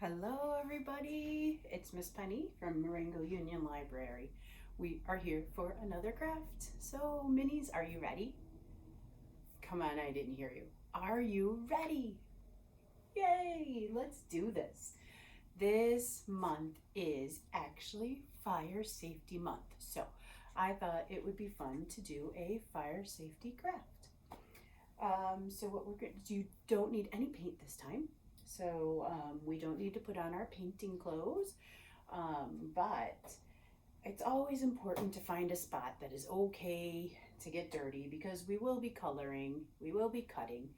Hello everybody, it's Miss Penny from Marengo-Union Library. We are here for another craft. So minis, are you ready? Come on, I didn't hear you. Are you ready? Yay, let's do this. This month is actually Fire Safety Month. So I thought it would be fun to do a fire safety craft. So what we're going to do, you don't need any paint this time. So we don't need to put on our painting clothes, but it's always important to find a spot that is okay to get dirty because we will be coloring, we will be cutting.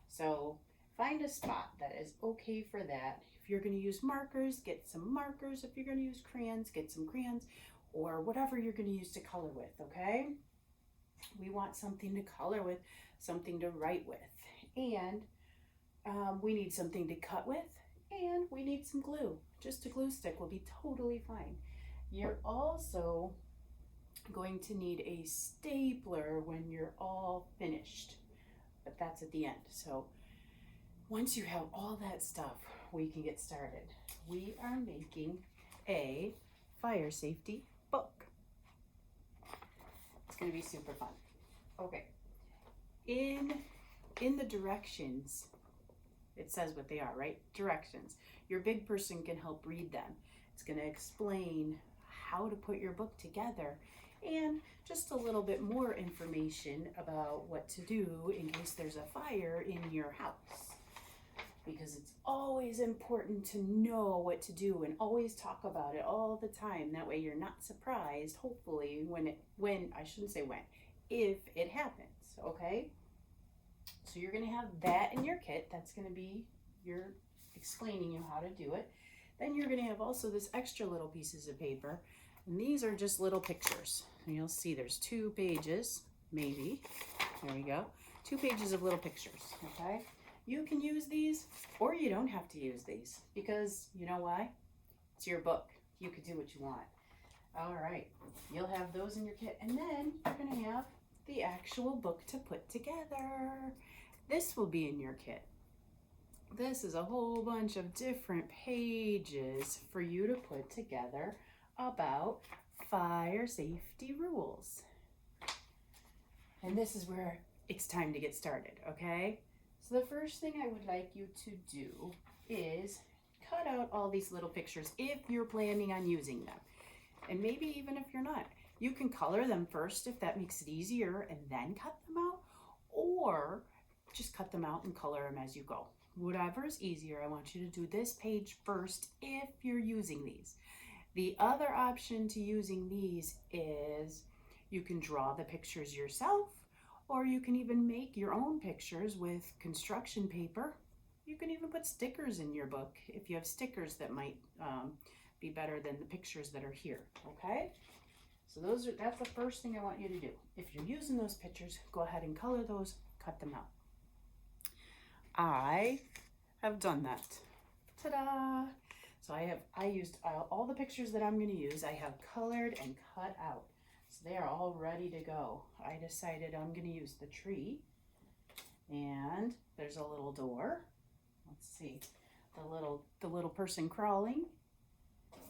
So find a spot that is okay for that. If you're going to use markers, get some markers. If you're going to use crayons, get some crayons, or whatever you're going to use to color with, okay? We want something to color with, something to write with, and we need something to cut with, and we need some glue. Just a glue stick will be totally fine. You're also going to need a stapler when you're all finished, but that's at the end. So once you have all that stuff, we can get started. We are making a fire safety book. It's going to be super fun. Okay, in the directions, it says what they are, right? Directions. Your big person can help read them. It's going to explain how to put your book together and just a little bit more information about what to do in case there's a fire in your house. Because it's always important to know what to do and always talk about it all the time. That way you're not surprised, hopefully, if it happens, okay? So you're going to have that in your kit. That's going to be your explaining you how to do it. Then you're going to have also this extra little pieces of paper. And these are just little pictures. And you'll see there's 2 pages, maybe. There you go. 2 pages of little pictures, okay? You can use these or you don't have to use these because you know why? It's your book. You can do what you want. All right. You'll have those in your kit. And then you're going to have the actual book to put together. This will be in your kit. This is a whole bunch of different pages for you to put together about fire safety rules. And this is where it's time to get started, okay? So the first thing I would like you to do is cut out all these little pictures if you're planning on using them. And maybe even if you're not. You can color them first if that makes it easier and then cut them out, or just cut them out and color them as you go. Whatever is easier, I want you to do this page first if you're using these. The other option to using these is you can draw the pictures yourself, or you can even make your own pictures with construction paper. You can even put stickers in your book if you have stickers that might be better than the pictures that are here, okay? So that's the first thing I want you to do. If you're using those pictures, go ahead and color those, cut them out. I have done that. Ta-da! So I used all the pictures that I'm going to use. I have colored and cut out. So they are all ready to go. I decided I'm going to use the tree. And there's a little door. Let's see. The little person crawling.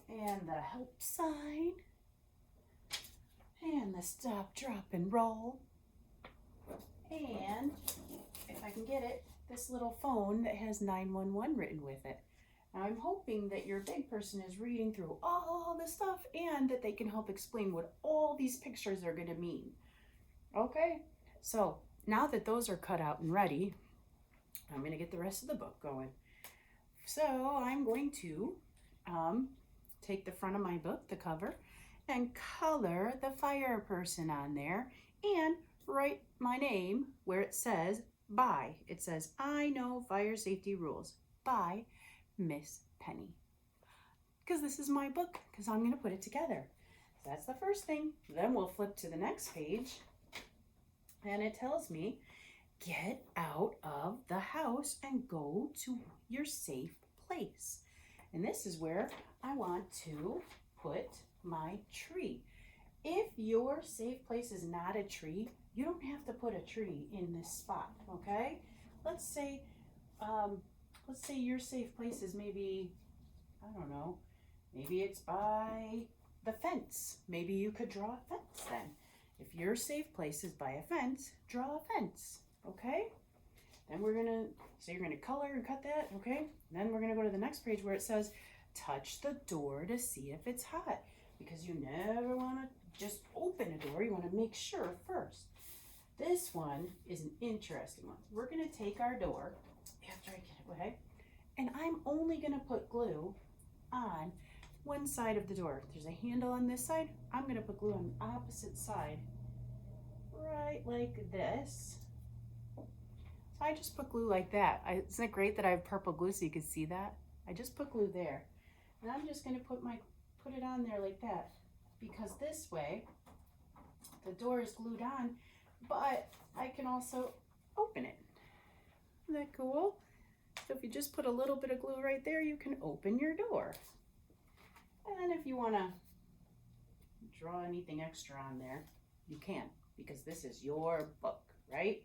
And the help sign. And the stop, drop, and roll. And, if I can get it, this little phone that has 911 written with it. Now I'm hoping that your big person is reading through all the stuff and that they can help explain what all these pictures are going to mean. Okay, so now that those are cut out and ready, I'm going to get the rest of the book going. So I'm going to take the front of my book, the cover, and color the fire person on there and write my name where it says by. It says, I know fire safety rules by Miss Penny. Because this is my book, because I'm going to put it together. So that's the first thing. Then we'll flip to the next page and it tells me, get out of the house and go to your safe place. And this is where I want to put my tree. If your safe place is not a tree, you don't have to put a tree in this spot, okay? Let's say your safe place is maybe I don't know. Maybe it's by the fence. Maybe you could draw a fence then. If your safe place is by a fence, draw a fence, okay? Then so you're gonna color and cut that, okay? Then we're gonna go to the next page where it says, touch the door to see if it's hot, because you never wanna just open a door, you wanna make sure first. This one is an interesting one. We're gonna take our door, after I get it away, and I'm only gonna put glue on one side of the door. There's a handle on this side. I'm gonna put glue on the opposite side, right like this. So I just put glue like that. Isn't it great that I have purple glue so you can see that? I just put glue there. And I'm just gonna put it on there like that, because this way the door is glued on, but I can also open it. Isn't that cool? So if you just put a little bit of glue right there, you can open your door. And if you want to draw anything extra on there, you can, because this is your book, right?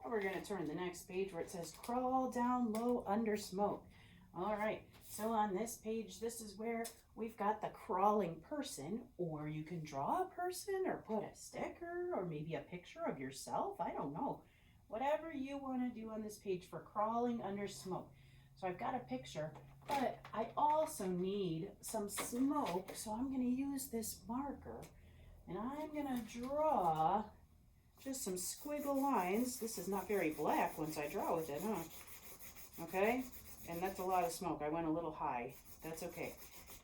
And we're going to turn to the next page where it says crawl down low under smoke. All right, so on this page, this is where we've got the crawling person, or you can draw a person or put a sticker or maybe a picture of yourself. I don't know. Whatever you want to do on this page for crawling under smoke. So I've got a picture, but I also need some smoke, so I'm going to use this marker, and I'm going to draw just some squiggle lines. This is not very black once I draw with it, huh? Okay, and that's a lot of smoke. I went a little high. That's okay.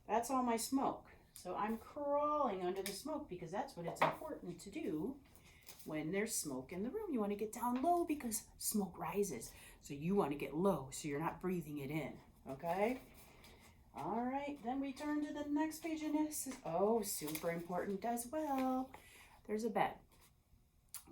That's all my smoke. So I'm crawling under the smoke because that's what it's important to do. When there's smoke in the room, you want to get down low because smoke rises. So you want to get low so you're not breathing it in, okay? All right, then we turn to the next page, and this is, oh, super important as well. There's a bed.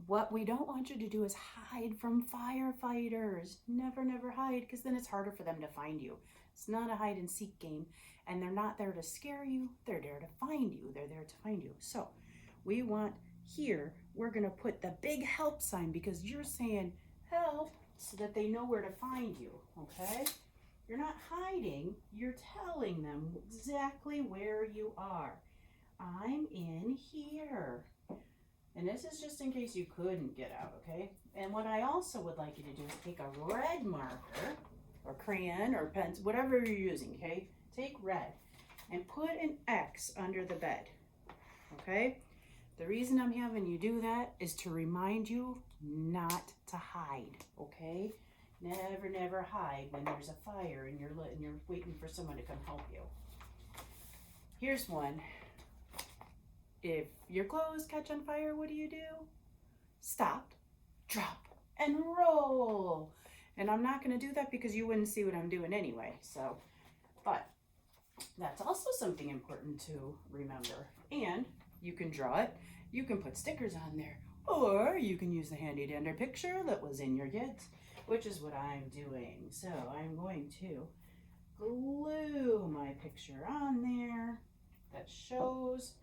What we don't want you to do is hide from firefighters. Never, never hide, because then it's harder for them to find you. It's not a hide and seek game, and they're not there to scare you. They're there to find you. They're there to find you. So we want here, we're going to put the big help sign, because you're saying help so that they know where to find you, okay? You're not hiding, you're telling them exactly where you are. I'm in here. And this is just in case you couldn't get out, okay? And what I also would like you to do is take a red marker or crayon or pens, whatever you're using, okay? Take red and put an X under the bed, okay? The reason I'm having you do that is to remind you not to hide, okay? Never, never hide when there's a fire and you're waiting for someone to come help you. Here's one. If your clothes catch on fire, what do? Stop, drop, and roll. And I'm not going to do that because you wouldn't see what I'm doing anyway. So, but that's also something important to remember. And you can draw it. You can put stickers on there. Or you can use the handy dandy picture that was in your kit, which is what I'm doing. So I'm going to glue my picture on there that shows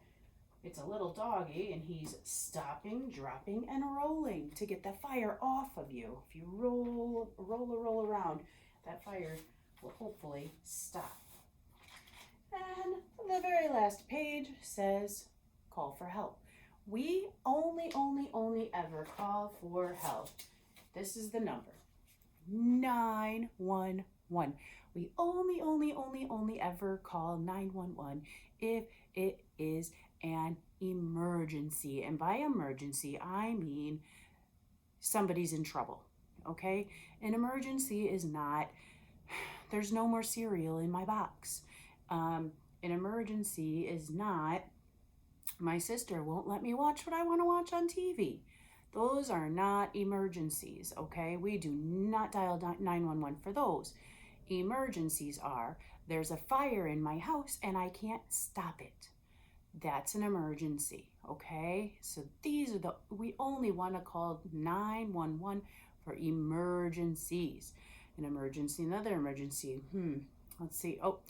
it's a little doggy and he's stopping, dropping, and rolling to get the fire off of you. If you roll around, that fire will hopefully stop. And the very last page says call for help. We only ever call for help. This is the number, 911. We only ever call 911 if it is an emergency. And by emergency, I mean somebody's in trouble, okay? An emergency is not, there's no more cereal in my box. An emergency is not, my sister won't let me watch what I want to watch on TV. Those are not emergencies, okay? We do not dial 911 for those. Emergencies are, there's a fire in my house and I can't stop it. That's an emergency, okay? So these are we only want to call 911 for emergencies. An emergency, another emergency. Let's see. Oh,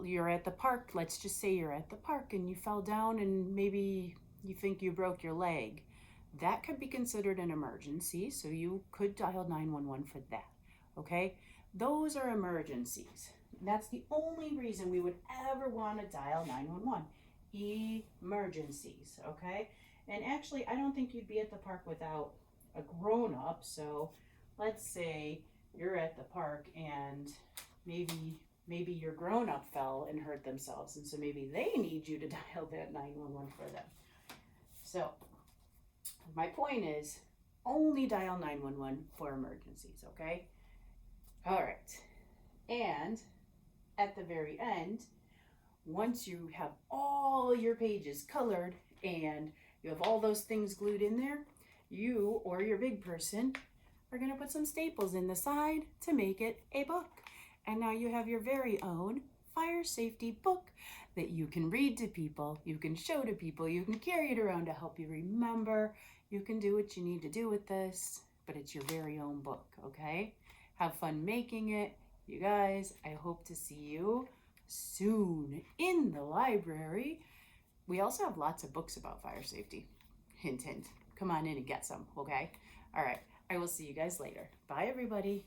you're at the park. Let's just say you're at the park and you fell down and maybe you think you broke your leg. That could be considered an emergency, so you could dial 911 for that. okay? Those are emergencies. That's the only reason we would ever want to dial 911. Emergencies, okay? And actually, I don't think you'd be at the park without a grown-up. So let's say you're at the park and maybe your grown-up fell and hurt themselves, and so maybe they need you to dial that 911 for them. So my point is, only dial 911 for emergencies, okay? All right. And at the very end, once you have all your pages colored and you have all those things glued in there, you or your big person are going to put some staples in the side to make it a book. And now you have your very own fire safety book that you can read to people, you can show to people, you can carry it around to help you remember. You can do what you need to do with this, but it's your very own book, okay? Have fun making it. You guys, I hope to see you soon in the library. We also have lots of books about fire safety. Hint, hint. Come on in and get some, okay? All right, I will see you guys later. Bye, everybody.